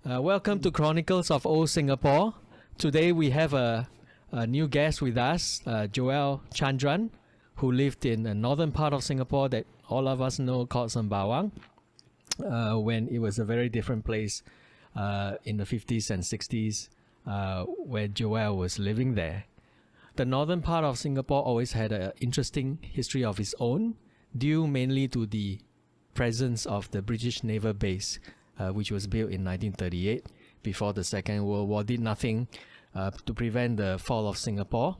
Welcome to Chronicles of Old Singapore. Today we have a new guest with us, Joel Chandran, who lived in the northern part of Singapore that all of us know called Sembawang, when it was a very different place in the 50s and 60s, where Joel was living there. The northern part of Singapore always had an interesting history of its own, due mainly to the presence of the British Naval Base, which was built in 1938 before the Second World War, did nothing to prevent the fall of Singapore.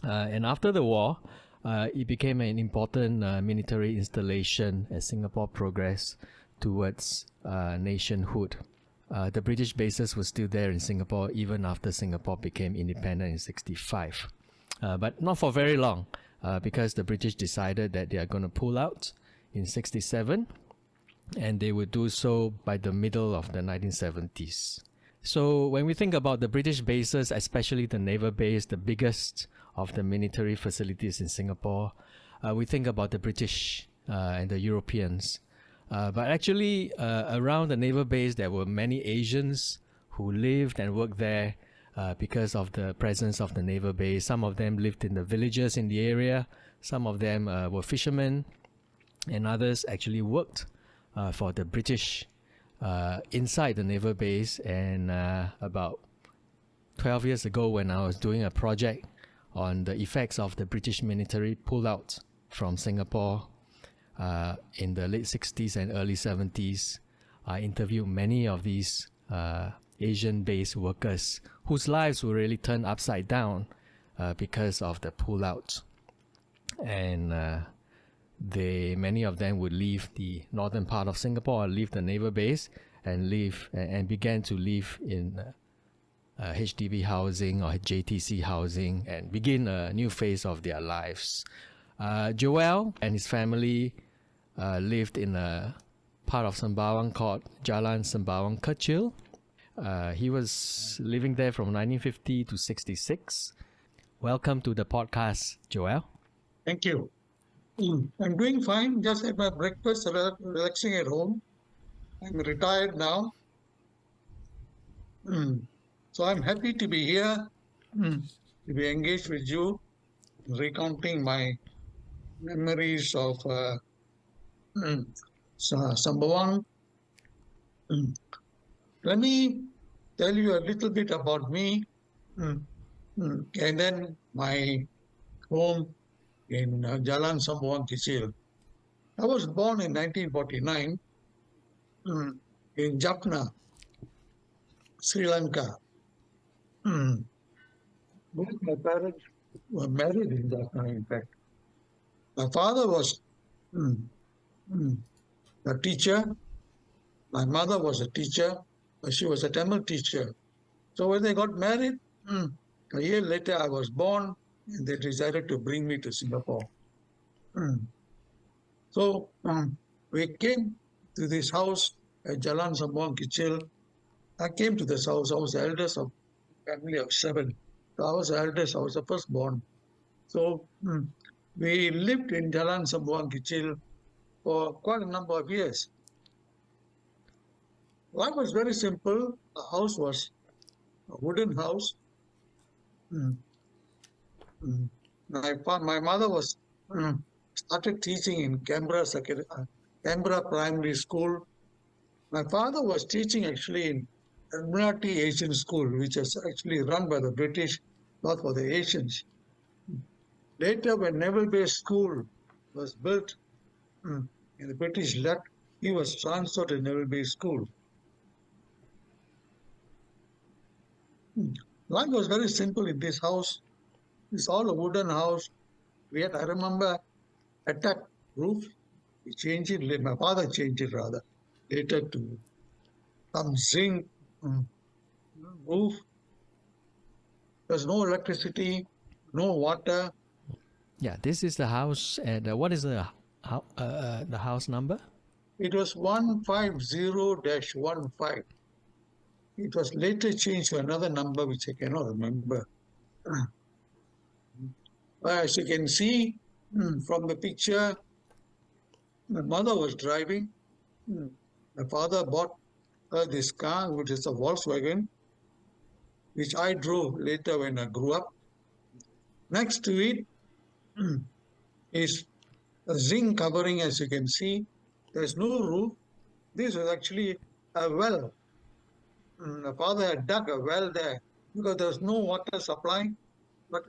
And after the war, it became an important military installation as Singapore progressed towards nationhood. The British bases were still there in Singapore even after Singapore became independent in 1965. But not for very long, because the British decided that they are going to pull out in 1967, and they would do so by the middle of the 1970s. So when we think about the British bases, especially the Naval Base, the biggest of the military facilities in Singapore, we think about the British and the Europeans. But actually, around the Naval Base, there were many Asians who lived and worked there because of the presence of the Naval Base. Some of them lived in the villages in the area. Some of them were fishermen, and others actually worked for the British inside the Naval Base. And about 12 years ago, when I was doing a project on the effects of the British military pullout from Singapore in the late 60s and early 70s, I interviewed many of these Asian-based workers whose lives were really turned upside down because of the pullout. And many of them would leave the northern part of Singapore, leave the Naval Base, and began to live in HDB housing or JTC housing and begin a new phase of their lives. Joel and his family lived in a part of Sembawang called Jalan Sembawang Kechil. He was living there from 1950 to 66. Welcome to the podcast, Joel. Thank you. I'm doing fine. Just had my breakfast, relaxing at home. I'm retired now. So I'm happy to be here, to be engaged with you, recounting my memories of Sembawang. Let me tell you a little bit about me, and then my home in Jalan Sembawang Kechil. I was born in 1949 in Jaffna, Sri Lanka. Both my parents were married in Jaffna, in fact. My father was a teacher. My mother was a teacher, but she was a Tamil teacher. So when they got married, a year later I was born, and they decided to bring me to Singapore. So we came to this house at Jalan Sembawang Kechil. I came to this house. I was the eldest of a family of 7. So I was the eldest. I was the firstborn. So we lived in Jalan Sembawang Kechil for quite a number of years. Life was very simple. The house was a wooden house. My mother was started teaching in Canberra Primary School. My father was teaching actually in Admiralty Asian School, which is actually run by the British, not for the Asians. Later, when Naval Base School was built and the British left, he was transferred to Naval Base School. Life was very simple in this house. It's all a wooden house. We had, I remember, attic roof. We changed it. My father changed it rather later to some zinc roof. There's no electricity, no water. Yeah, this is the house. And what is the house number? It was 150-15. It was later changed to another number which I cannot remember. As you can see from the picture, my mother was driving. My father bought this car, which is a Volkswagen, which I drove later when I grew up. Next to it is a zinc covering, as you can see. There's no roof. This was actually a well. My father had dug a well there because there was no water supply. But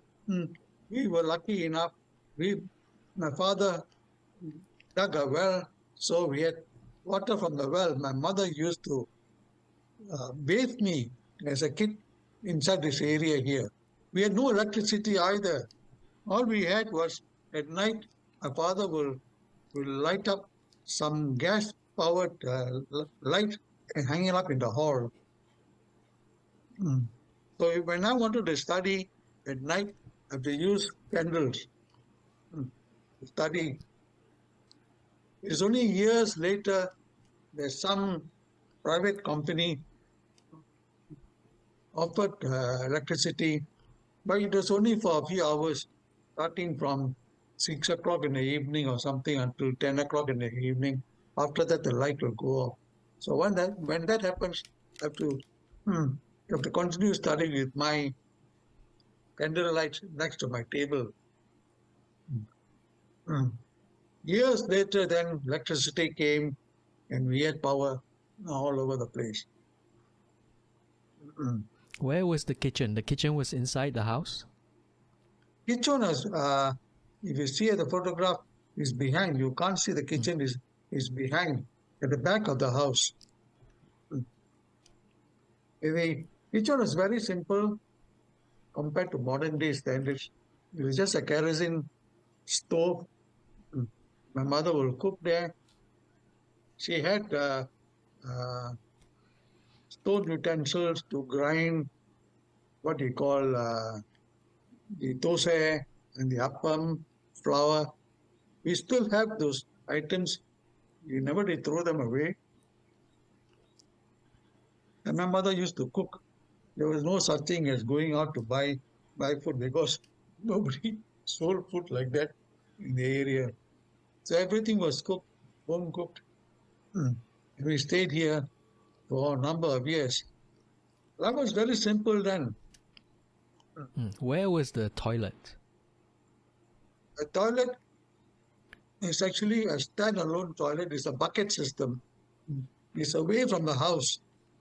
we were lucky enough. My father dug a well, so we had water from the well. My mother used to bathe me as a kid inside this area here. We had no electricity either. All we had was at night, my father will light up some gas powered light and hang it up in the hall. So when I wanted to study at night, I have to use candles to study. It's only years later that some private company offered electricity, but it was only for a few hours, starting from 6 o'clock in the evening or something until 10 o'clock in the evening. After that, the light will go off. So when that happens, I have to continue studying with my candle light next to my table. Years later, then electricity came and we had power all over the place. Where was the kitchen? The kitchen was inside the house? Kitchen is, if you see the photograph, is behind. You can't see the kitchen is behind, at the back of the house. The kitchen is very simple compared to modern day standards. It was just a kerosene stove. My mother will cook there. She had stone utensils to grind what you call the dosai and the appam flour. We still have those items. We never did throw them away. And my mother used to cook. There was no such thing as going out to buy food because nobody sold food like that in the area. So everything was cooked, home cooked. And we stayed here for a number of years. That was very simple then. Where was the toilet? The toilet is actually a standalone toilet. It's a bucket system. It's away from the house.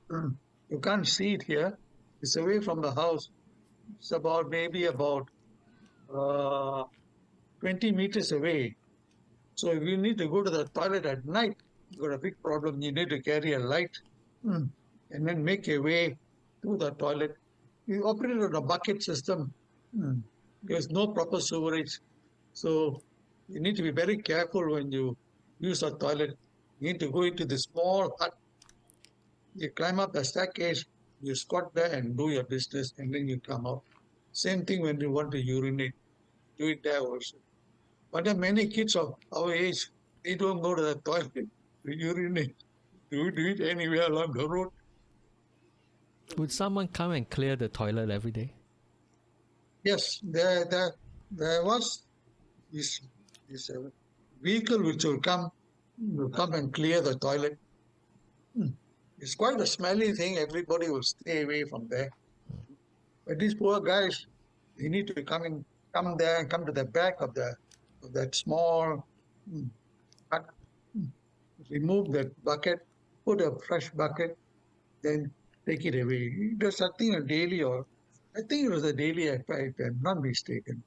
You can't see it here. It's away from the house. It's maybe about 20 meters away. So if you need to go to the toilet at night, you've got a big problem. You need to carry a light and then make your way to the toilet. You operate on a bucket system. There's no proper sewerage. So you need to be very careful when you use a toilet. You need to go into the small hut. You climb up the staircase, you squat there and do your business, and then you come out. Same thing when you want to urinate. Do it there also. But there are many kids of our age, they don't go to the toilet to urinate. Do it anywhere along the road. Would someone come and clear the toilet every day? Yes, there was this vehicle which will come and clear the toilet. It's quite a smelly thing. Everybody will stay away from there. But these poor guys, they need to come there and come to the back of that small hut, remove that bucket, put a fresh bucket, then take it away. It was something a daily, or I think it was a daily, if I'm not mistaken.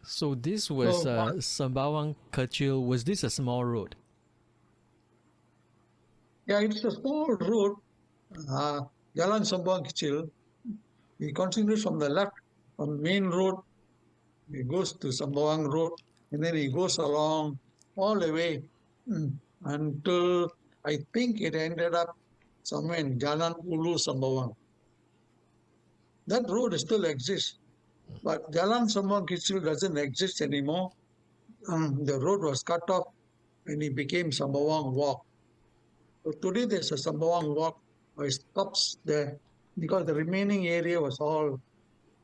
So this was Sembawang Kechil. Was this a small road? Yeah, it's a small road, Jalan Sembawang Kechil. He continues from the left, from main road. He goes to Sembawang Road, and then he goes along all the way until I think it ended up somewhere in Jalan Sembawang. That road still exists, but Jalan Sembawang Kechil doesn't exist anymore. The road was cut off and it became Sembawang Walk. So today there's a Sembawang Walk, but it stops there because the remaining area was all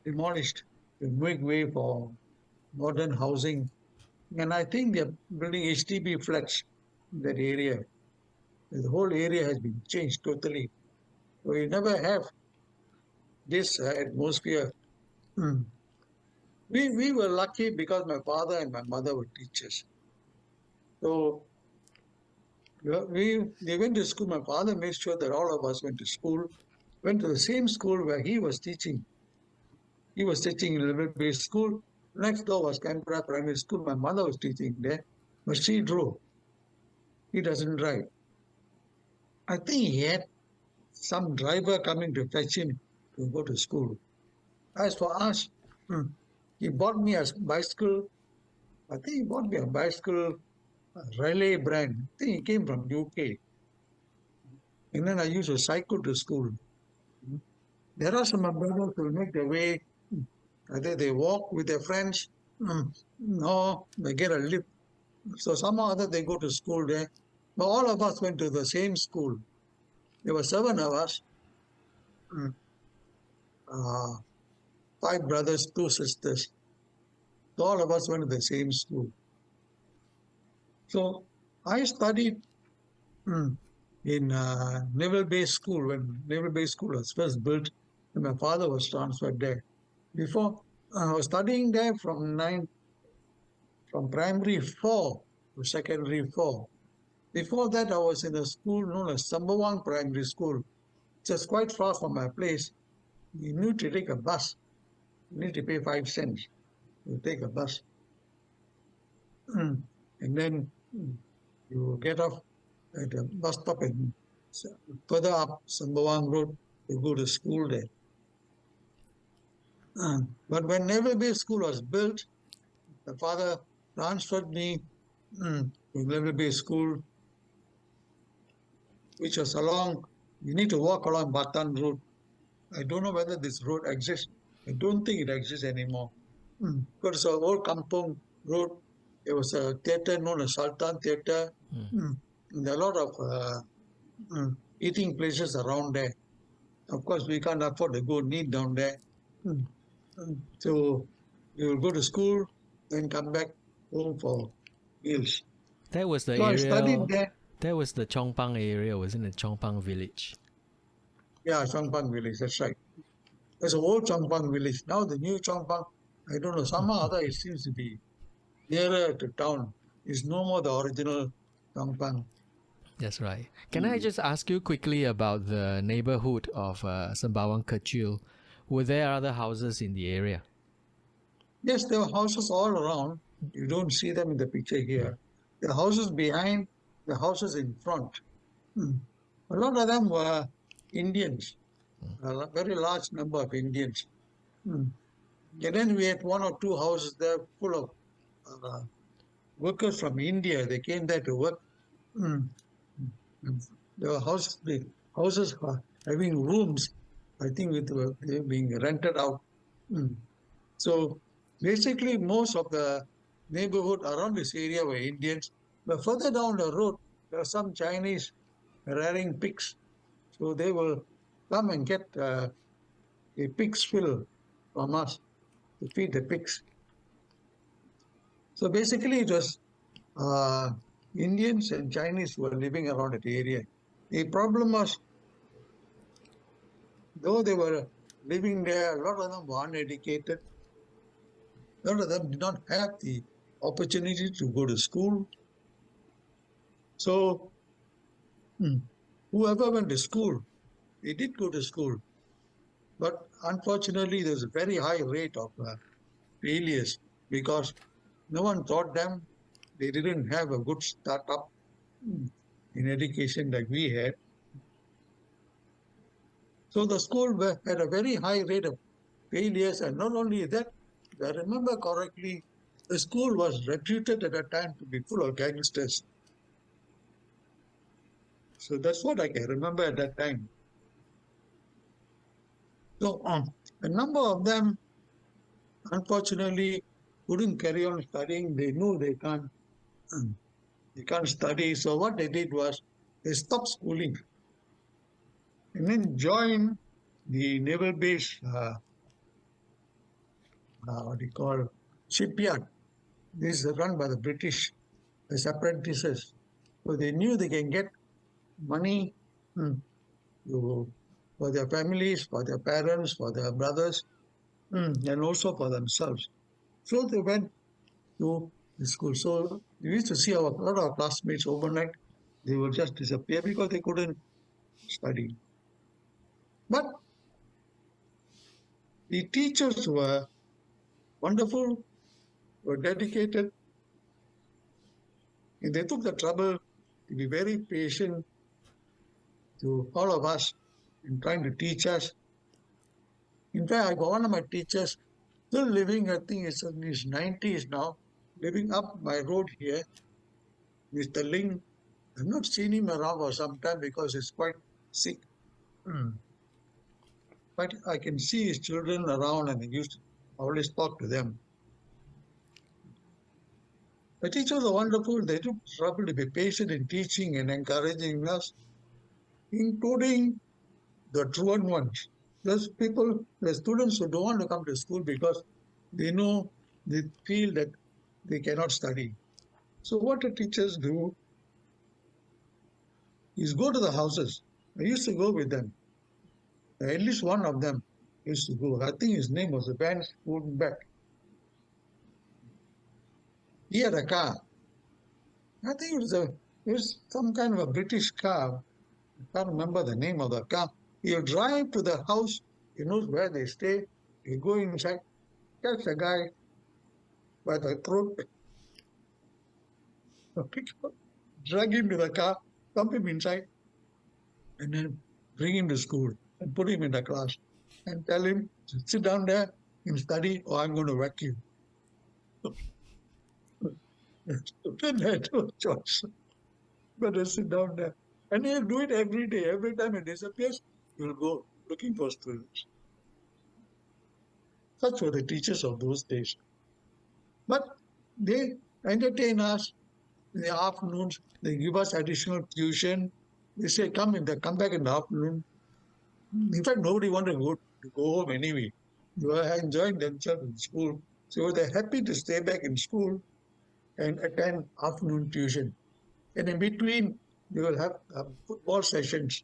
demolished to make way for modern housing. And I think they're building HDB flats that area. The whole area has been changed totally. We never have this atmosphere. Mm. We were lucky because my father and my mother were teachers. So they went to school. My father made sure that all of us went to school, went to the same school where he was teaching. He was teaching in a Naval Base school. Next door was Canberra Primary School. My mother was teaching there, but she drove. He doesn't drive. I think he had some driver coming to fetch him to go to school. As for us, he bought me a bicycle. I think he bought me a bicycle, a Relay brand. I think he came from UK. And then I used to cycle to school. There are some brothers who make their way, either they walk with their friends, or they get a lift. So somehow or other they go to school there. But all of us went to the same school. There were 7 of us, uh, 5 brothers, 2 sisters. So all of us went to the same school. So I studied in Naval Base School when Naval Base School was first built, and my father was transferred there. Before I was studying there from primary 4 to secondary 4. Before that, I was in a school known as Sembawang Primary School, just quite far from my place. You need to take a bus. You need to pay 5 cents to take a bus. And then you get off at the bus stop and further up Sembawang Road to go to school there. But when Naval Base School was built, the father transferred me to Naval Base School, which was you need to walk along Batan Road. I don't know whether this road exists. I don't think it exists anymore. Because it's an old Kampong Road. There was a theatre known as Sultan Theatre. And there are a lot of eating places around there. Of course, we can't afford to go eat down there. So we will go to school, then come back home for meals. That was the So I area. studied there. That was the Chongpang area, wasn't it? Chongpang village. Yeah, Chongpang village, that's right. There's an old Chongpang village. Now the new Chongpang, I don't know, somehow or other it seems to be nearer to town. It's no more the original Chongpang. That's right. Can I just ask you quickly about the neighborhood of Sembawang Kechil? Were there other houses in the area? Yes, there were houses all around. You don't see them in the picture here. The houses behind, the houses in front. A lot of them were Indians, a very large number of Indians. And then we had 1 or 2 houses there full of workers from India. They came there to work. There were houses having rooms, I think they were being rented out. So basically most of the neighborhood around this area were Indians. But further down the road, there are some Chinese rearing pigs. So they will come and get a pig's fill from us to feed the pigs. So basically it was Indians and Chinese who were living around that area. The problem was, though they were living there, a lot of them were uneducated. A lot of them did not have the opportunity to go to school. So whoever went to school, they did go to school. But unfortunately, there's a very high rate of failures because no one taught them. They didn't have a good startup in education like we had. So the school had a very high rate of failures, and not only that, if I remember correctly, the school was reputed at that time to be full of gangsters. So that's what I can remember at that time. So a number of them, unfortunately, couldn't carry on studying. They knew they can't study. So what they did was they stopped schooling and then joined the Naval Base, what do you call, shipyard. This is run by the British as apprentices. So they knew they can get money for their families, for their parents, for their brothers, and also for themselves. So they went to the school. So we used to see a lot of classmates overnight. They would just disappear because they couldn't study. But the teachers were wonderful, were dedicated, and they took the trouble to be very patient to all of us in trying to teach us. In fact, I got one of my teachers still living, I think it's in his 90s now, living up my road here, Mr. Ling. I've not seen him around for some time because he's quite sick. But I can see his children around and I used to always talk to them. The teachers are wonderful. They took trouble to be patient in teaching and encouraging us, including the truant ones. There's people, there's students who don't want to come to school because they know, they feel that they cannot study. So what the teachers do is go to the houses. I used to go with them. At least one of them used to go. I think his name was Van Spoonbeck. He had a car. I think it was some kind of a British car. I can't remember the name of the car. You drive to the house, he knows where they stay, you go inside, catch the guy by the throat, drag him to the car, dump him inside, and then bring him to school and put him in the class and tell him to sit down there and study or I'm going to whack you. Then I had no choice. Better sit down there. And he'll do it every day. Every time it disappears, he'll go looking for students. Such were the teachers of those days. But they entertain us in the afternoons. They give us additional tuition. They say, come back in the afternoon. In fact, nobody wanted to go home anyway. They were enjoying themselves in school. So they're happy to stay back in school and attend afternoon tuition. And in between, they will have football sessions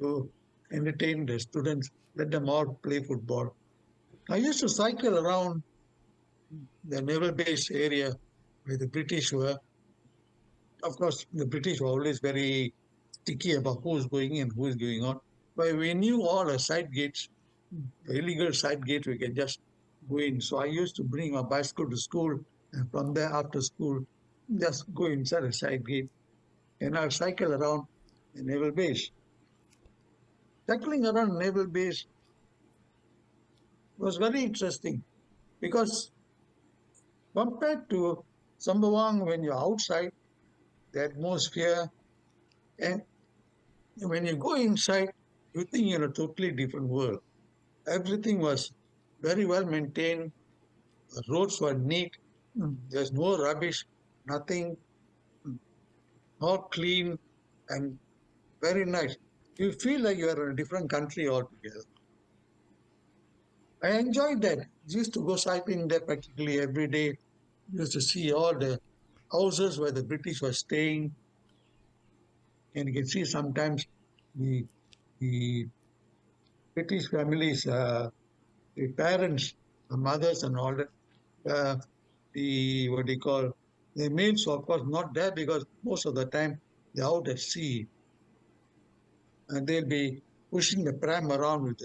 to entertain the students, let them all play football. I used to cycle around the Naval Base area where the British were. Of course, the British were always very sticky about who's going in, who's going out. But we knew all the side gates, the illegal side gates, we can just go in. So I used to bring my bicycle to school, and from there after school, just go inside the side gate, and I'll cycle around the Naval Base. Cycling around Naval Base was very interesting because compared to Sembawang, when you're outside, the atmosphere, and when you go inside, you think you're in a totally different world. Everything was very well maintained. The roads were neat. There's no rubbish, nothing, all clean and very nice. You feel like you're in a different country altogether. I enjoyed that. Used to go cycling there practically every day. Used to see all the houses where the British were staying. And you can see sometimes the British families, the parents, the mothers and all that, what do you call, the males, of course, not there because most of the time they're out at sea. And they'll be pushing the pram around with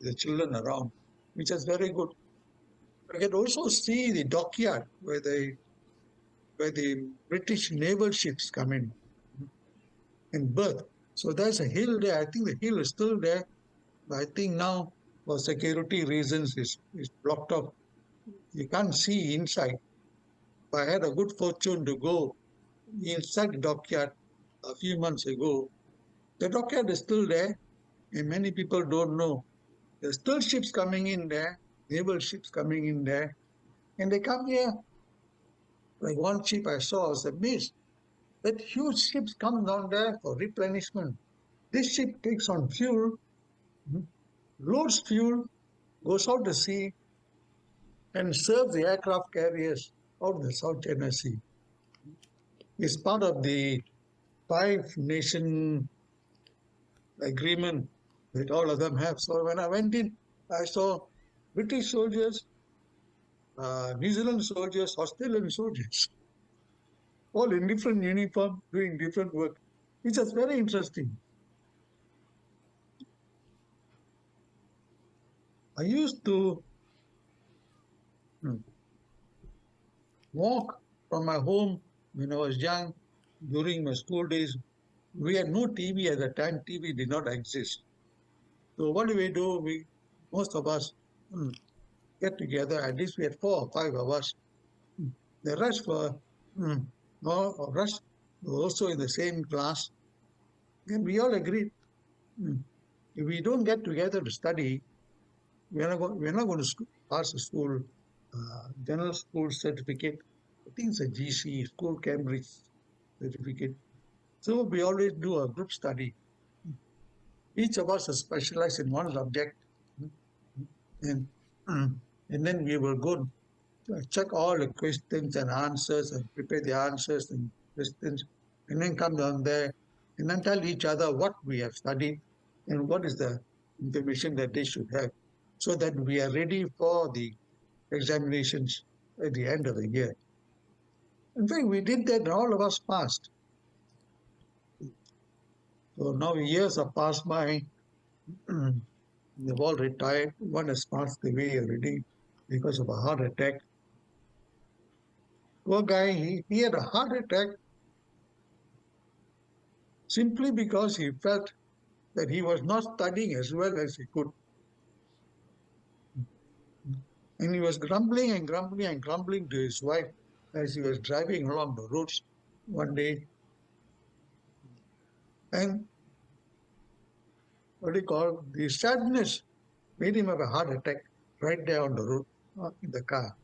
the children around, which is very good. You can also see the dockyard where the British naval ships come in and berth. So there's a hill there. I think the hill is still there, but I think now for security reasons is blocked off. You can't see inside. But I had a good fortune to go inside the dockyard a few months ago. The dockyard is still there, and many people don't know. There's still ships coming in there, naval ships coming in there, and they come here. Like one ship I saw was a mist. That huge ships come down there for replenishment. This ship takes on fuel, loads fuel, goes out to sea, and serves the aircraft carriers out of the South China Sea. It's part of the 5-nation agreement that all of them have. So when I went in, I saw British soldiers, New Zealand soldiers, Australian soldiers, all in different uniform, doing different work, which is very interesting. I used to walk from my home when I was young, during my school days. We had no TV at the time. TV did not exist. So what do? Most of us get together. At least we had 4 or 5 of us. The rest were rest were also in the same class, and we all agreed if we don't get together to study, we're not going to pass a school general school certificate. I think it's a GC, School Cambridge certificate. So we always do a group study. Each of us is specialized in one subject, and and then we will go check all the questions and answers and prepare the answers and questions, and then come down there and then tell each other what we have studied and what is the information that they should have, so that we are ready for the examinations at the end of the year. In fact, we did that and all of us passed. So now years have passed by. They've all retired. One has passed away already because of a heart attack. Poor guy, he had a heart attack simply because he felt that he was not studying as well as he could. And he was grumbling and grumbling and grumbling to his wife as he was driving along the roads one day. And what do you call the sadness made him have a heart attack right there on the road, in the car.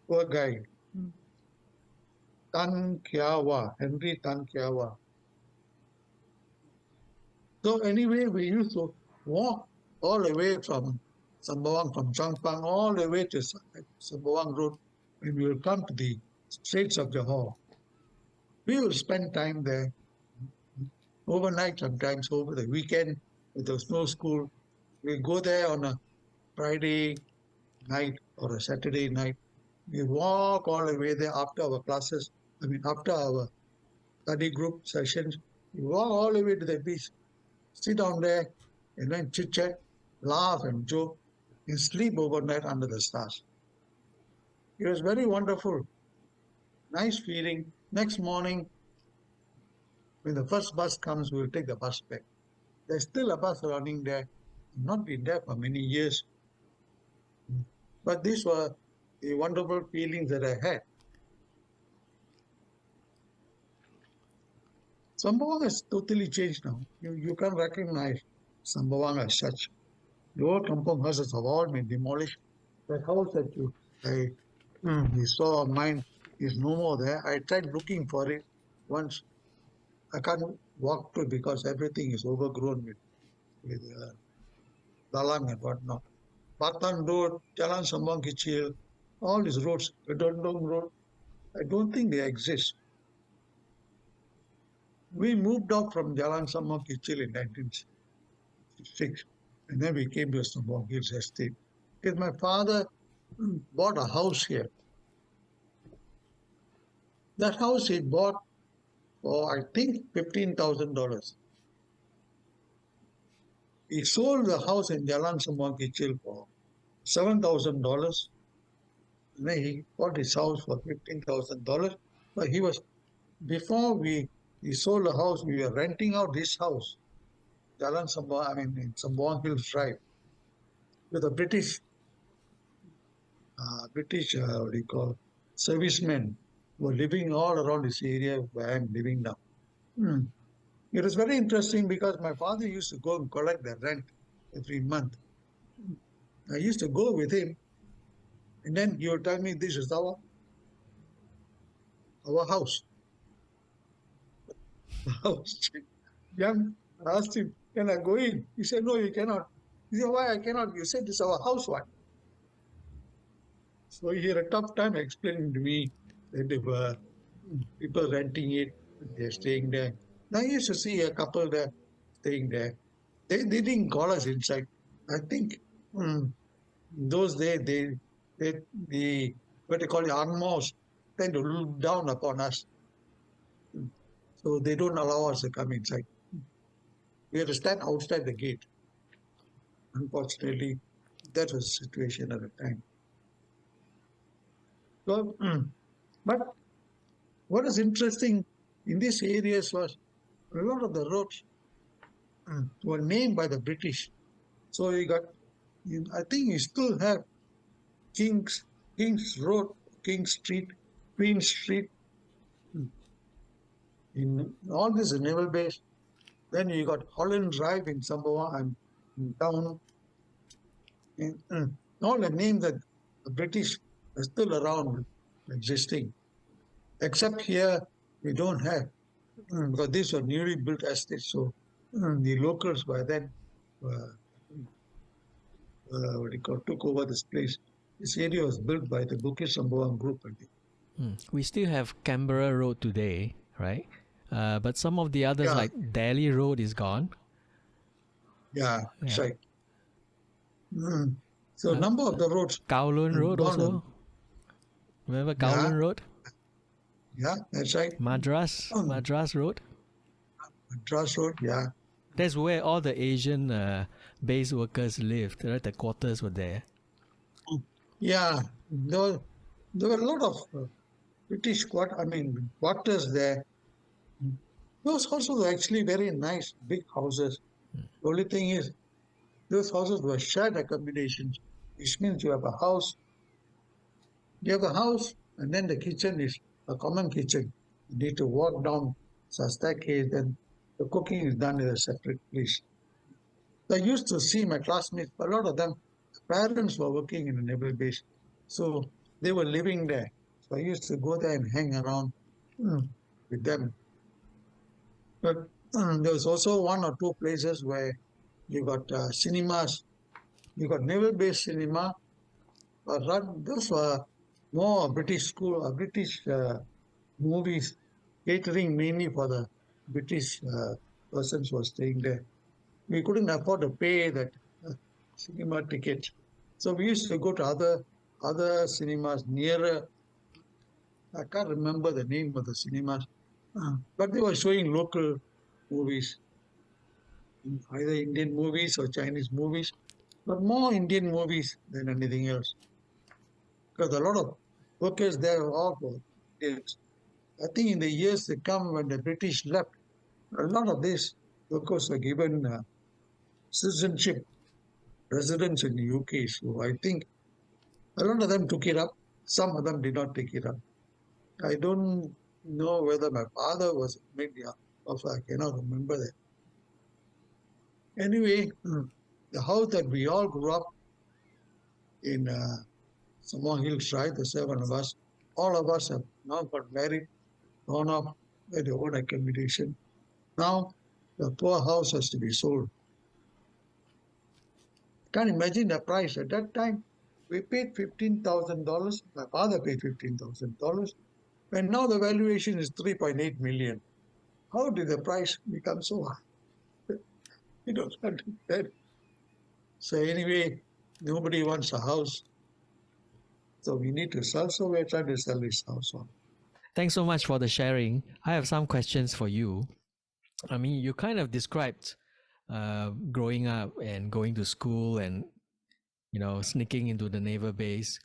Poor guy. Henry Tan Kiawa. So anyway, we used to walk all the way from Sembawang, from Changpang, all the way to Sembawang Road, and we will come to the Straits of Johor. We will spend time there overnight, sometimes over the weekend, if there was no school. We go there on a Friday night or a Saturday night. We walk all the way there after our classes, after our study group sessions. We walk all the way to the beach, sit down there, and then chit-chat, laugh and joke, and sleep overnight under the stars. It was very wonderful. Nice feeling. Next morning, when the first bus comes, we'll take the bus back. There's still a bus running there. I've not been there for many years. But these were the wonderful feelings that I had. Sembawang has totally changed now. You can't recognize Sembawang as such. The old kampong houses have all been demolished. That house that you saw of mine is no more there. I tried looking for it once. I can't walk to it because everything is overgrown with dalang and whatnot. Batan Road, Jalan Sembawang Kechil, all these roads, Redondong Road, I don't think they exist. We moved out from Jalan Sembawang Kechil in 1966, and then we came to Sembawang Hills Estate. Because my father bought a house here. That house he bought for, I think, $15,000. He sold the house in Jalan Sembawang Kechil for $7,000. And then he bought his house for $15,000. But before he sold the house, we were renting out this house, Jalan Sembawang, in Sembawang Hills Drive, with a British, servicemen who were living all around this area where I'm living now. It was very interesting because my father used to go and collect the rent every month. I used to go with him, and then he would tell me, this is our house. Young, I asked him, can I go in? He said, no, you cannot. He said, why I cannot? You said this is our house, what? So he had a tough time explaining to me that there were people renting it, They're staying there. I used to see a couple there staying there. They didn't call us inside. I think mm, those days they the what they call it Angmos tend to look down upon us. Mm. So they don't allow us to come inside. We had to stand outside the gate. Unfortunately, that was the situation at the time. So, but what is interesting in these areas was a lot of the roads were named by the British. So you got, I think you still have King's King's Road, King Street, Queen Street, mm, in all this is Naval Base. Then you got Holland Drive in Sembawang in town. And, all the names that the British are still around existing. Except here, we don't have, because these were newly built estates. So the locals by then what do you call, took over this place. This area was built by the Bukit Sembawang group, I think. We still have Canberra Road today, right? But some of the others, Yeah, like Delhi Road, is gone. yeah, that's Yeah. right. Mm. So Uh, number of the roads Kowloon Road gone. also. Remember Yeah, Kowloon Road? yeah, that's right. Madras Road. Madras Road, yeah. That's where all the Asian base workers lived, right? The quarters were there. Yeah, there were a lot of British quarters there. Those houses were actually very nice, big houses. The only thing is, those houses were shared accommodations, which means you have a house, and then the kitchen is a common kitchen. You need to walk down a staircase, then the cooking is done in a separate place. I used to see my classmates, a lot of them, parents were working in the naval base. So they were living there. So I used to go there and hang around mm, with them. But there was also one or two places where you got cinemas. You got naval base cinema. Those were more British school, British movies, catering mainly for the British persons who were staying there. We couldn't afford to pay that uh, cinema ticket. So we used to go to other cinemas nearer. I can't remember the name of the cinemas, but they were showing local movies, either Indian movies or Chinese movies, but more Indian movies than anything else. Because a lot of workers there were all for Indians. I think in the years to come, when the British left, a lot of these workers were given citizenship, residence in the UK. So I think a lot of them took it up. Some of them did not take it up. I don't know whether my father was made the offer. I cannot remember that. Anyway, the house that we all grew up in Sembawang Hills, right? The seven of us, all of us have now got married, gone off with their own accommodation. Now the poor house has to be sold. Can't imagine the price at that time. We paid $15,000. My father paid $15,000. And now the valuation is 3.8 million. How did the price become so high? You don't understand. So anyway, nobody wants a house. So we need to sell. So we're trying to sell this house on. Thanks so much for the sharing. I have some questions for you. I mean, you kind of described growing up and going to school and sneaking into the naval base.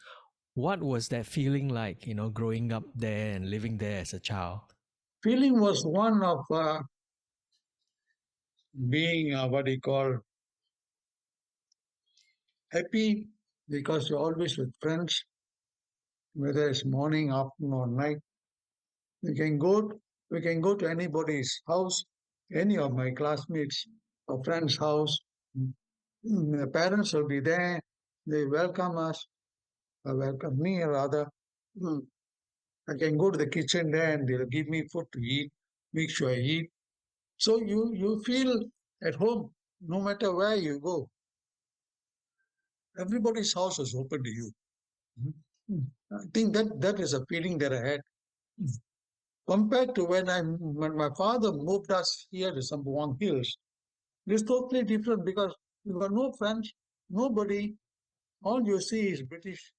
What was that feeling like? Growing up there and living there as a child. Feeling was one of being what you call happy because you're always with friends, whether it's morning, afternoon, or night. We can go we can go to anybody's house, any of my classmates or friend's house. The parents will be there. They welcome us, or welcome me rather. Mm. I can go to the kitchen there and they'll give me food to eat, make sure I eat. So you feel at home no matter where you go. Everybody's house is open to you. Mhm. I think that is a feeling that I had. compared to when my father moved us here to Sembawang Hills, it's totally different because you got no friends, nobody. All you see is British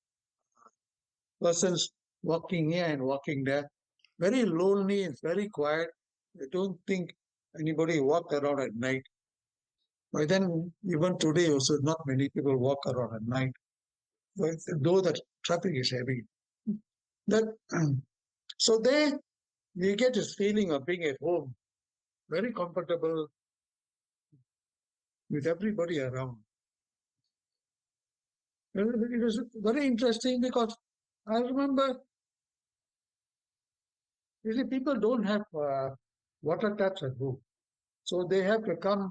persons walking here and walking there. Very lonely, it's very quiet. I don't think anybody walk around at night. By then, even today also, not many people walk around at night, though the traffic is heavy. That so there you get this feeling of being at home, very comfortable with everybody around. It was very interesting because I remember, you see, people don't have water taps at home, so they have to come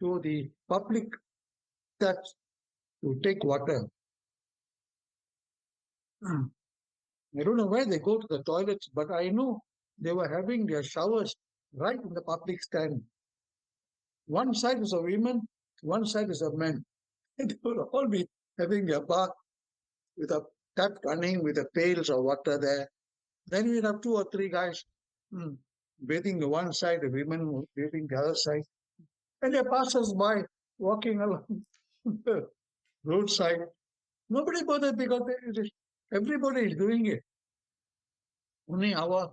to the public taps to take water. I don't know where they go to the toilets, but I know they were having their showers right in the public stand. One side is a women, one side is a men. And they would all be having their bath with a tap running with the pails of water there. Then we'd have two or three guys bathing the one side, the women bathing the other side. And there passers by walking along the roadside. Nobody bothered because everybody is doing it. Only our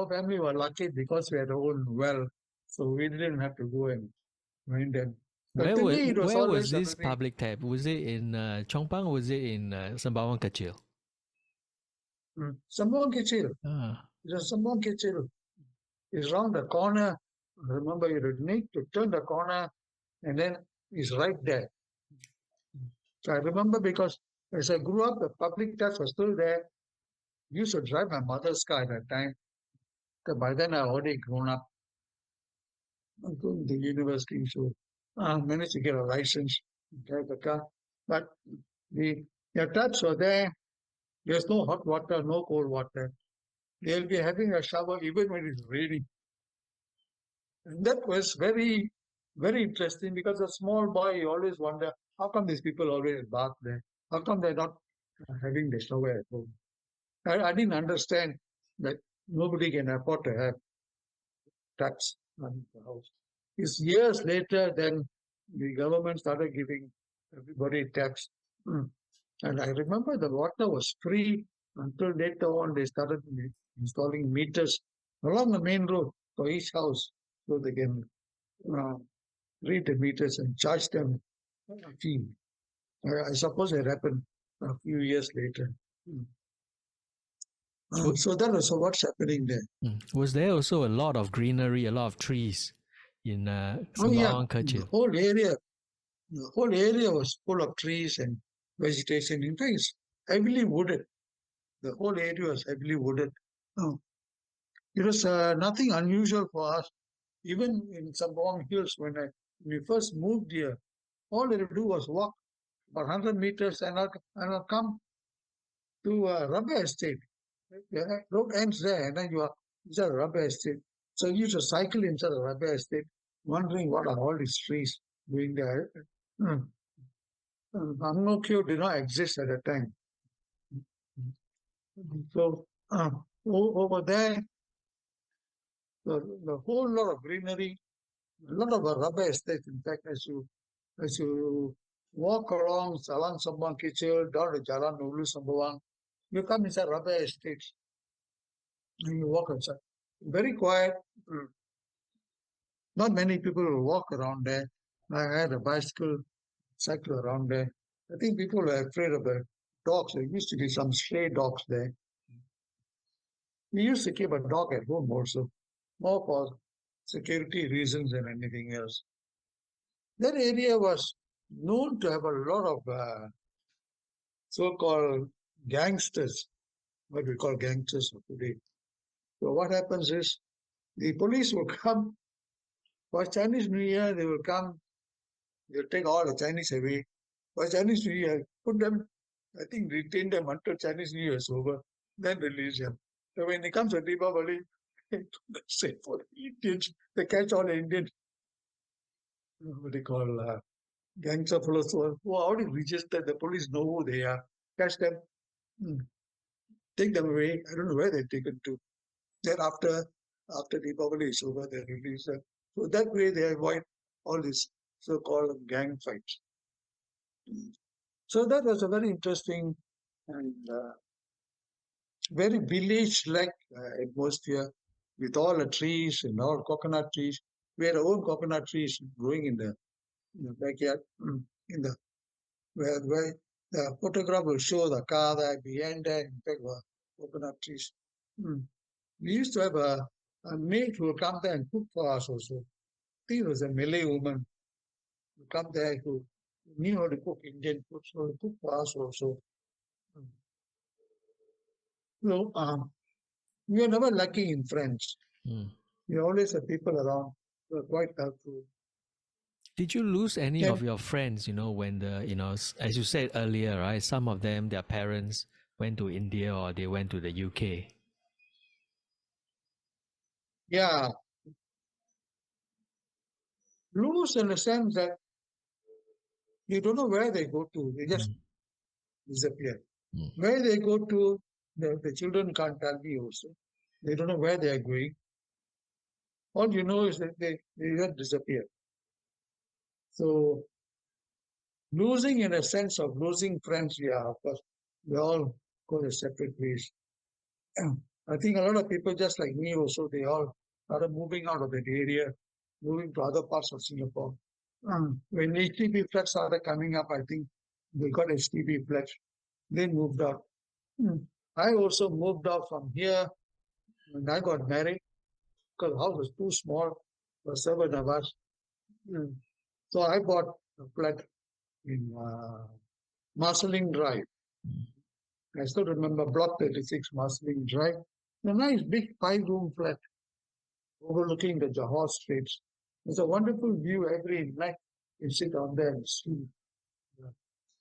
family were lucky because we had our own well, so we didn't have to go and find them. But to me, it was where was always a this very public tap? Was it in Chong Pang or was it in Sembawang Kechil? Sembawang Kechil. Ah. Sembawang Kechil is round the corner. Remember, you need to turn the corner, and then it's right there. So I remember because as I grew up, the public taps were still there. I used to drive my mother's car at that time. So by then, I already grown up. I'm going to the university, so I managed to get a license to drive the car. But the taps were there. There's no hot water, no cold water. They'll be having a shower even when it's raining. And that was very, very interesting because as a small boy, you always wonder how come these people always bath there? How come they're not having the shower at home? I didn't understand that nobody can afford to have taps on the house. It's years later, then the government started giving everybody taps. And I remember the water was free until later on they started installing meters along the main road for each house so they can read the meters and charge them a fee. I suppose it happened a few years later. So that was what's happening there. Was there also a lot of greenery, a lot of trees in Sembawang Kechil? The whole area was full of trees and vegetation. In fact, it's heavily wooded. The whole area was heavily wooded. It was nothing unusual for us. Even in Sembawang Hills, when we first moved here, all I had to do was walk about 100 meters and I'll come to a rubber estate. The road ends there and then you are inside a rubber estate. So you used to cycle inside a rubber estate, wondering what are all these trees doing there. Ang did not exist at that time. So over there, the whole lot of greenery, a lot of rubber estates. In fact, as you walk along Jalan Sembawang Kechil down to Jalan Sembawang, you come inside rubber estates and you walk outside. Very quiet. Not many people will walk around there. I had a bicycle, cycle around there. I think people were afraid of the dogs. There used to be some stray dogs there. We used to keep a dog at home also, more for security reasons than anything else. That area was known to have a lot of so-called gangsters, what we call gangsters of today. So what happens is the police will come for Chinese New Year. They will come. They'll take all the Chinese away. For Chinese New Year, put them. I think retain them until Chinese New Year is over. Then release them. So when it comes to Deepavali, say for the Indians, they catch all the Indians. What they call gangster fellows who are already registered. The police know who they are. Catch them, take them away. I don't know where they're taken to. Then after Deepavali is over, they release them. So that way they avoid all this so-called gang fights. So that was a very interesting and very village-like atmosphere with all the trees and all coconut trees. We had our own coconut trees growing in the backyard, in the where the photograph will show the car there behind there. In fact, were coconut trees. Mm. We used to have a maid who would come there and cook for us also. I think it was a Malay woman who come there who knew how to cook Indian food, so she cook for us also. Mm. So we were never lacking in friends. Mm. We always had people around who were quite helpful. Did you lose any And of your friends, when as you said earlier, right? Some of them, their parents went to India or they went to the UK. yeah, lose in the sense that you don't know where they go to. They just disappear. Mm. Where they go to, the children can't tell me also. They don't know where they are going. All you know is that they just disappear. So losing in a sense of losing friends, yeah, of course, they all go their separate ways. I think a lot of people just like me also, they all started moving out of that area, moving to other parts of Singapore. When HDB flats started coming up, I think they got HDB flats. They moved out. Mm. I also moved out from here when I got married because the house was too small for 7 of us. Mm. So I bought a flat in Marceling Drive. I still remember Block 36 Marceling Drive. A nice big 5-room flat overlooking the Johor Straits. It's a wonderful view every night. You sit on there and see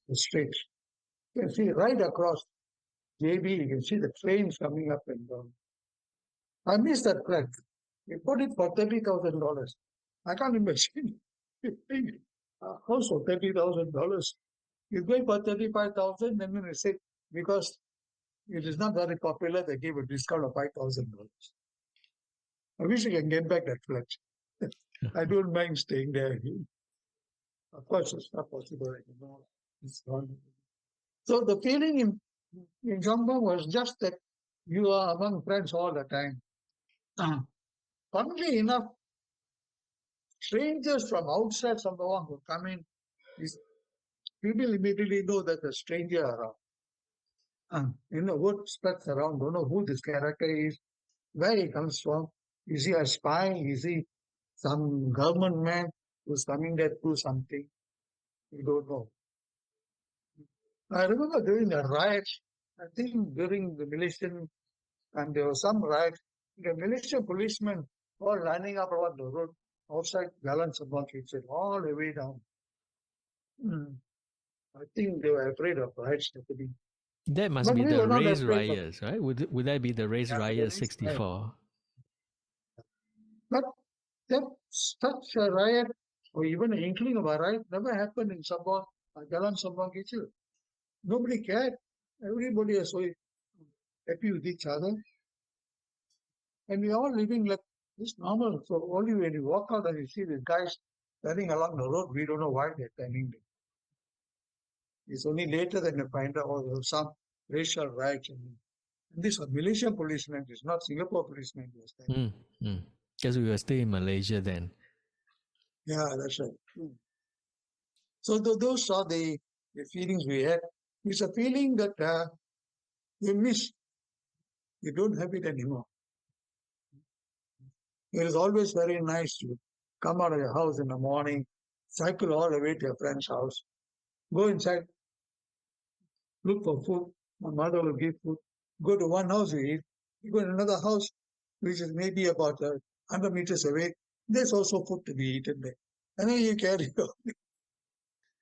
the straits. You can see right across JB, you can see the trains coming up and down. I miss that flat. We bought it for $30,000. I can't imagine a house for $30,000. You go for 35,000, and then they say because it is not very popular, they give a discount of $5,000. I wish I can get back that flat. I don't mind staying there. Of course, it's not possible anymore. It's gone. So the feeling in Sembawang was just that you are among friends all the time. Funnily enough, strangers from outside Sembawang who come in, people immediately know that the stranger around. What specs around, don't know who this character is, where he comes from. Is he a spy? Is he some government man who's coming there to do something? You don't know. I remember during the riots, I think during the Malaysian, and there was some riot, the Malaysian policemen all lining up around the road outside Jalan Sembawang Kechil, all the way down. I think they were afraid of riots happening. That must But be we the were not race afraid of riots, right? Would that be the race the riot riot. 64? But that such a riot, or even an inkling of a riot, never happened in Sembawang, Jalan Sembawang Kechil. Nobody cared. Everybody was so happy with each other. And we all living like this normal. So only when you walk out and you see these guys standing along the road, we don't know why they're standing there. It's only later that you find out there was some racial riots. And this was Malaysian policemen, it's not Singapore policemen who was standing. Because we were still in Malaysia then. Yeah, that's right. So those are the feelings we had. It's a feeling that you miss. You don't have it anymore. It is always very nice to come out of your house in the morning, cycle all the way to your friend's house, go inside, look for food. My mother will give food. Go to one house, you eat. You go to another house, which is maybe about 100 meters away. There's also food to be eaten there. And then you carry on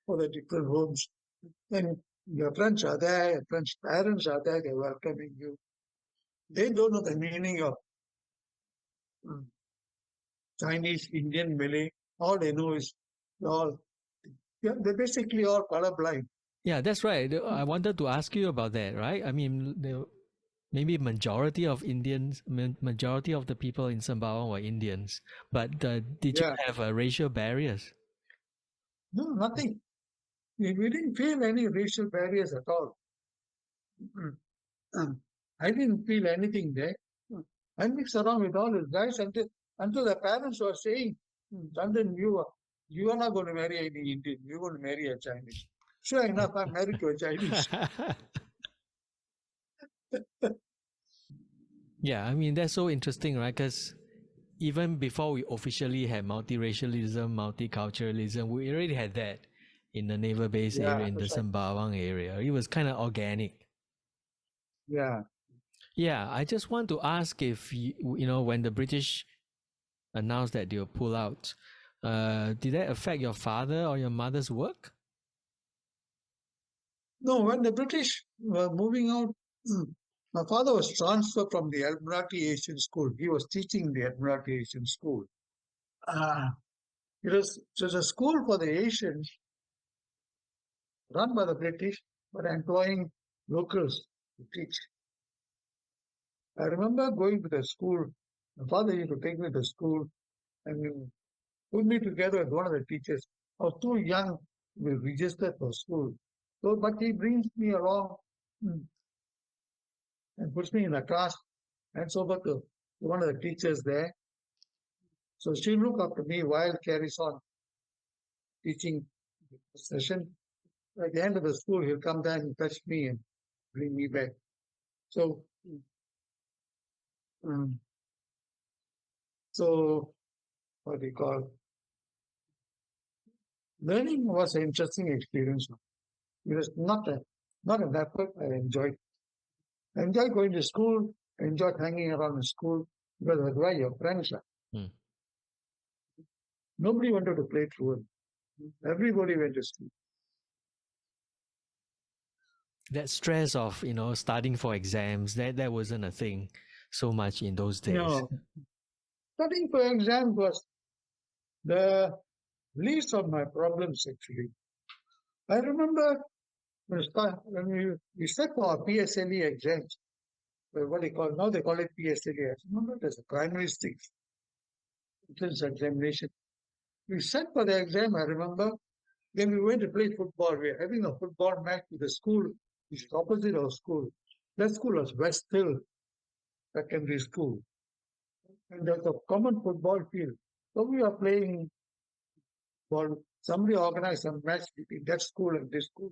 for the different homes. And your friends are there, your friends' parents are there, they're welcoming you. They don't know the meaning of Chinese, Indian, Malay. All they know is they're basically all colorblind. Yeah, that's right. I wanted to ask you about that, right? I mean, maybe majority of Indians, majority of the people in Sembawang were Indians. But did you Yeah. have racial barriers? No, nothing. We didn't feel any racial barriers at all. Mm. I didn't feel anything there. I mixed around with all these guys until the parents were saying, Chandran, you are not going to marry any Indian. You're going to marry a Chinese. Sure enough, I'm married to a Chinese. Yeah, I mean, that's so interesting, right? Because even before we officially had multiracialism, multiculturalism, we already had that in the Naval Base area, Yeah, in the that's right. Sembawang area. It was kind of organic. Yeah. Yeah, I just want to ask if, when the British announced that they'll pull out, did that affect your father or your mother's work? No, when the British were moving out, my father was transferred from the Admiralty Asian School. He was teaching the Admiralty Asian School. Uh, it was a school for the Asians run by the British, but employing locals to teach. I remember going to the school. My father used to take me to school and he put me together with one of the teachers. I was too young to be registered for school. So, but he brings me along mm, and puts me in a class and so over to one of the teachers there. So she look after me while carries on teaching the session. At the end of the school, he'll come down and fetch me and bring me back. So, um, so what do you call learning was an interesting experience. It was not an effort. I enjoyed. I enjoyed going to school. I enjoyed hanging around the school because that's where your friends are. Hmm. Nobody wanted to play truant. Everybody went to school. That stress of, studying for exams, that wasn't a thing so much in those days. No, studying for exam was the least of my problems actually. I remember when we sat for our PSLE exams, what they call now they call it PSLE. I remember there's a primary six entrance examination. We sat for the exam, I remember. Then we went to play football. We were having a football match with the school, which is opposite our school. That school was West Hill Secondary School. And there's a common football field. So we were playing ball. Somebody organized a match between that school and this school.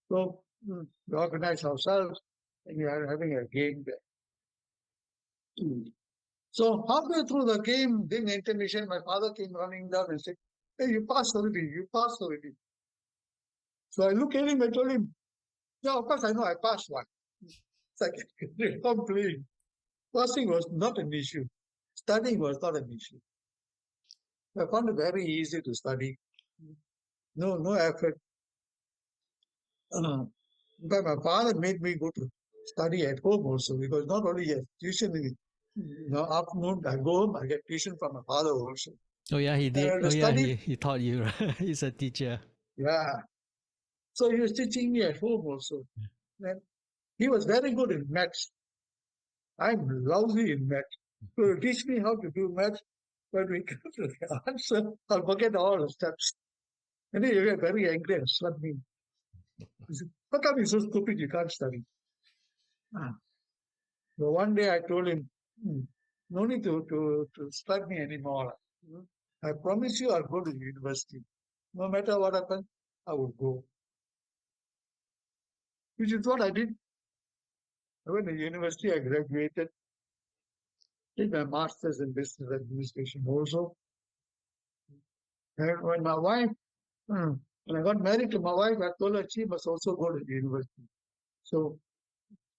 So we organized ourselves and we are having a game there. So halfway through the game, during the intermission, my father came running down and said, "Hey, you passed already, you passed already." So I looked at him, I told him, "Yeah, of course I know I passed one." It's like, I'm playing. Passing was not an issue. Studying was not an issue. I found it very easy to study. No effort. But my father made me go to study at home also because not only yes, tuition in the afternoon, I go home, I get tuition from my father also. Oh yeah, he did. The Oh yeah, study, he taught you. Right? He's a teacher. yeah. So he was teaching me at home also. And he was very good in maths. I'm lousy in maths. So he teach me how to do maths. When we come to the answer, I'll forget all the steps. And he get very angry and slap me. He said, "How come you're so stupid you can't study?" Ah. So one day I told him, no need to slap me anymore. I promise you I'll go to university. No matter what happens, I will go. Which is what I did. I went to university, I graduated, did my master's in business administration also. And when my wife, when I got married to my wife, I told her she must also go to the university. So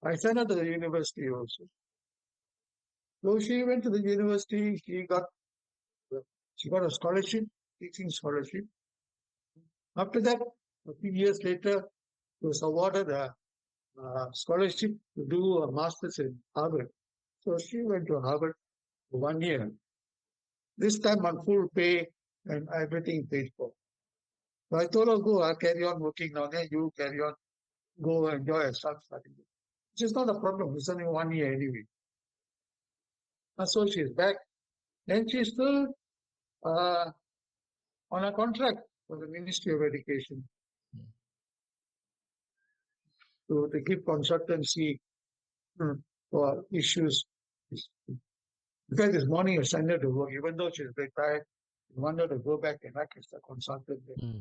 I sent her to the university also. So she went to the university, she got a scholarship, teaching scholarship. After that, a few years later, she was awarded a scholarship to do a master's in Harvard. So she went to Harvard for 1 year. This time on full pay and everything paid for. So I told her, go, I'll carry on working now. Then you carry on, go enjoy yourself. which is not a problem. It's only 1 year anyway. And so she's back. Then she's still on a contract for the Ministry of Education to give consultancy for issues. Because this morning I sent her to work, even though she's retired, I wanted to go back and act as a consultant there.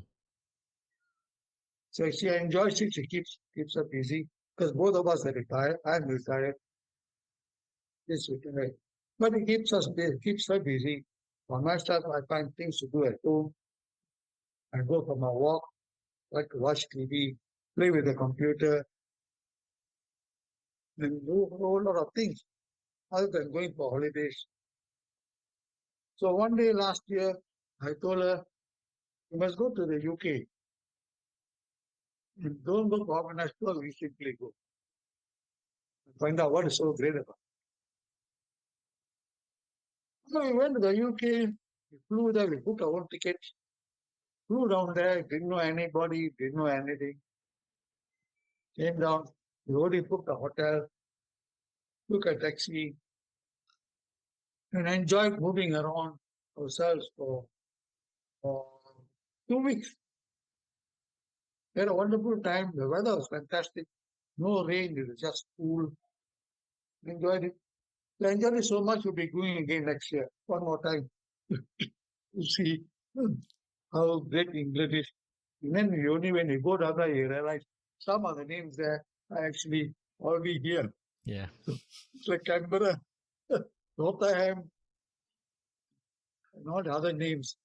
So she enjoys it, she keeps her busy. Because both of us are retired, I'm retired. She's retired. But it keeps her busy. For myself, I find things to do at home. I go for my walk, like to watch TV, play with the computer, and do a whole lot of things other than going for holidays. So one day last year, I told her, you must go to the UK. And don't go for organized tour, we simply go. Find out what is so great about it. So we went to the UK, we flew there, we booked our own tickets, flew down there, didn't know anybody, didn't know anything. Came down, we already booked a hotel, took a taxi, and enjoyed moving around ourselves for 2 weeks. We had a wonderful time. The weather was fantastic. No rain, it was just cool. Enjoyed it. I enjoyed it so much, we'll be going again next year, one more time, to see how great England is. And then only when you go down there, you realize some of the names there are actually already here. Yeah. It's like Canberra, Rotherham, and all the other names.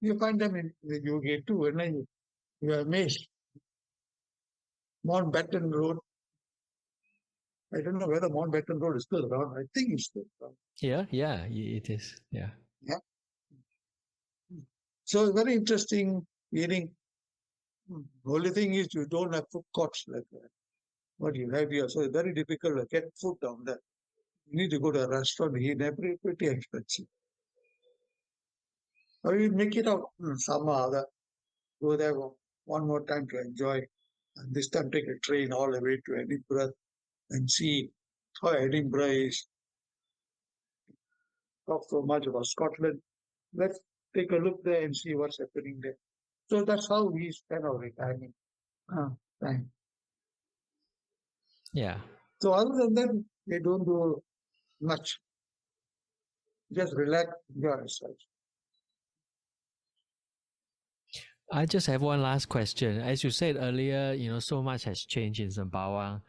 You find them in the UK too, and then you are amazed. Mountbatten Road. I don't know whether Mountbatten Road is still around. I think it's still around. Yeah, it is. Yeah. So very interesting hearing. The only thing is you don't have food courts like that. What you have here. So it's very difficult to get food down there. You need to go to a restaurant, eat pretty expensive. Or you make it out some other. Go there one more time to enjoy. And this time take a train all the way to Edinburgh and see how Edinburgh is. Talk so much about Scotland. Let's take a look there and see what's happening there. So that's how we spend our retirement time. Yeah. So other than that, they don't do much. Just relax, enjoy ourselves. I just have one last question. As you said earlier, so much has changed in Sembawang.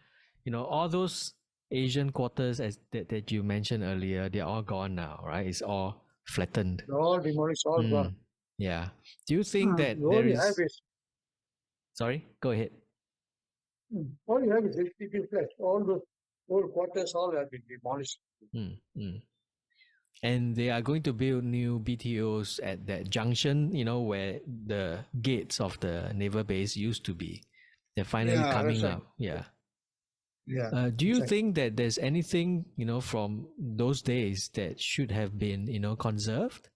All those Asian quarters that you mentioned earlier, they're all gone now, right? It's all flattened. All demolished, all gone. Yeah. Do you think that all there you is... have is Sorry, go ahead. all you have is HDB flats. All those old quarters all have been demolished. And they are going to build new BTOs at that junction, where the gates of the Naval Base used to be. They're finally coming right. up. Yeah. Yeah. Do you think that there's anything, from those days that should have been, conserved?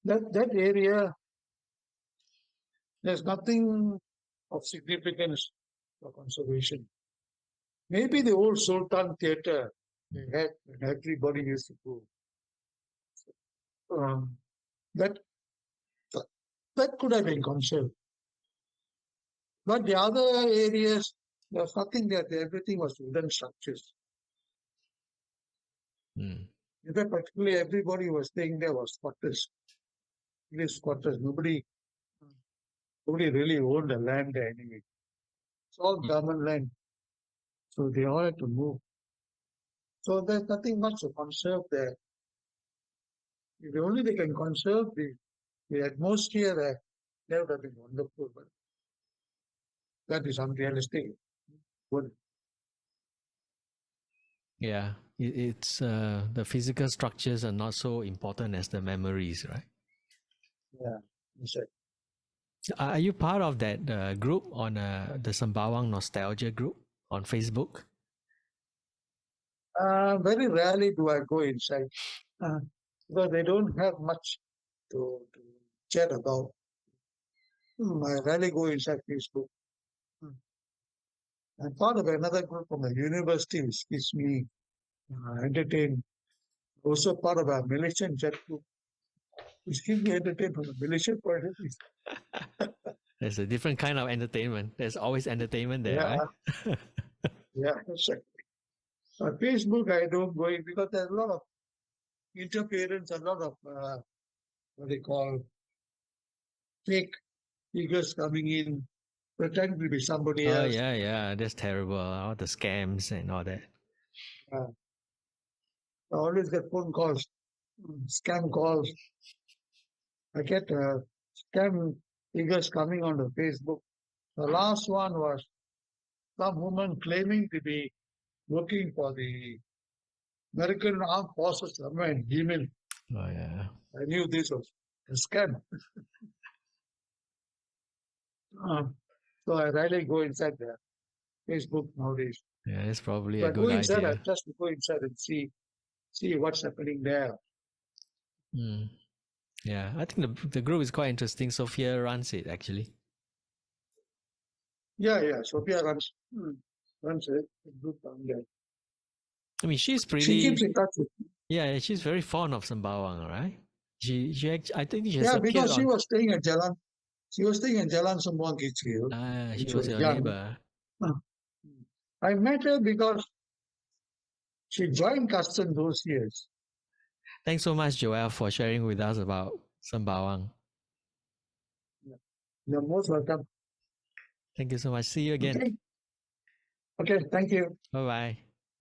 That area, there's nothing of significance for conservation. Maybe the old Sultan Theatre they had when everybody used to go. That could have been conserved. But the other areas, there's nothing there. Everything was wooden structures. In fact, particularly everybody was staying there was squatters. English squatters. Nobody really owned the land there anyway. It's all government land. So they all had to move. So there's nothing much to conserve there. If only they can conserve the atmosphere there, that would have been wonderful. But that is unrealistic. Yeah, it's the physical structures are not so important as the memories, right? Yeah, exactly. Are you part of that group on the Sembawang Nostalgia group on Facebook? Very rarely do I go inside because they don't have much to chat about. I rarely go inside Facebook. I'm part of another group from the university which keeps me entertained. Also part of a Malaysian chat group which keeps me entertained from the Malaysian point of view. There's a different kind of entertainment. There's always entertainment there, Yeah, right? yeah, exactly. Facebook, I don't go in because there's a lot of interference, a lot of what they call fake figures coming in, pretending to be somebody Oh else. yeah, yeah. That's terrible. All the scams and all that. Uh, I always get phone calls, scam calls. I get scam figures coming onto Facebook. The last one was some woman claiming to be working for the American Armed Forces somewhere in Yemen. Oh yeah. I knew this was a scam. Uh, so I rarely go inside the Facebook nowadays. Yeah, it's probably If a I go good inside, I idea. just go inside and see what's happening there. Mm. Yeah, I think the group is quite interesting. Sophia runs it actually. Yeah. Sophia runs a group down there. I mean, she's She keeps pretty. in touch with me. Yeah, she's very fond of Sembawang, right? I think she has Yeah, appeared because on. She was staying in Jalan Sembawang Kechil Ah, when she she was was your young. neighbor. Uh, I met her because she joined custom those years. Thanks so much, Joel, for sharing with us about Sembawang. You're most welcome. Thank you so much. See you again. Okay. Okay. Thank you. Bye bye.